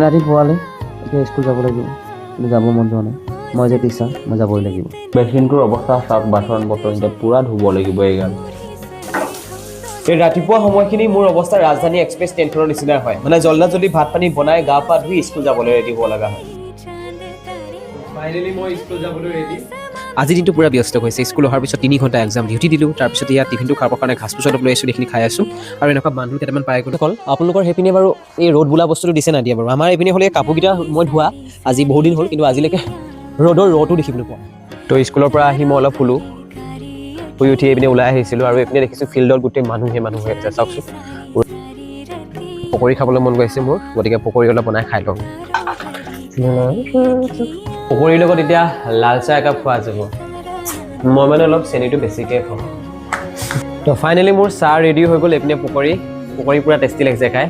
ৰাতিপুৱালৈ এতিয়া স্কুল যাব লাগিব, কিন্তু যাব মন যোৱা নাই। মই যে টিচাৰ, মই যাবই লাগিব। বেচিনটোৰ অৱস্থা চাওক, বাচন বৰ্তন এতিয়া পূৰা ধুব লাগিব এইগাল। এই ৰাতিপুৱা সময়খিনি মোৰ অৱস্থা ৰাজধানী এক্সপ্ৰেছ ট্ৰেইনখনৰ নিচিনা হয়, মানে জল্দি ভাত পানী বনাই গা পা ধুই স্কুল যাবলৈ ৰেডি হ'ব লগা হয়। ফাইনেলি মই স্কুল যাবলৈ ৰেডি। আজিৰ দিনটো পূৰা ব্যস্ত হৈছে। স্কুল অহাৰ পিছত 3 ঘণ্টা এক্সাম ডিউটি দিলোঁ, তাৰপিছত ইয়াত টিফিনটো খাবৰ কাৰণে ঘাচ পুচা লৈ আছোঁ, এইখিনি খাই আছোঁ। আৰু এনেকুৱা মানুহ কেইটামান পাই গ'ল। অকল আপোনালোকৰ সেইপিনে বাৰু এই ৰ'দ বোলা বস্তুটো দিছে নাই দিয়া বাৰু? আমাৰ এইপিনে হ'লে কাপোৰকেইটা মই ধোৱা আজি বহুত দিন হ'ল, কিন্তু আজিলৈকে ৰ'দো দেখিবলৈ পোৱা। তো স্কুলৰ পৰা আহি মই অলপ শুলোঁ, শুই উঠি এইপিনে ওলাই আহিছিলোঁ আৰু এইপিনে দেখিছোঁ ফিল্ডত গোটেই মানুহ হৈ আছে। চাওকচোন, পকৰি খাবলৈ মন গৈছে মোৰ, গতিকে পকৰি অলপ বনাই খাই লওঁ। পকৰিৰ লগত এতিয়া লাল চাহ একাপ খোৱা যাব। মই মানে অলপ চেনিটো বেছিকৈ খাওঁ। তো ফাইনেলি মোৰ চাহ ৰেডি হৈ গ'ল। এইপিনে পকৰি পূৰা টেষ্টি লাগিছে খাই।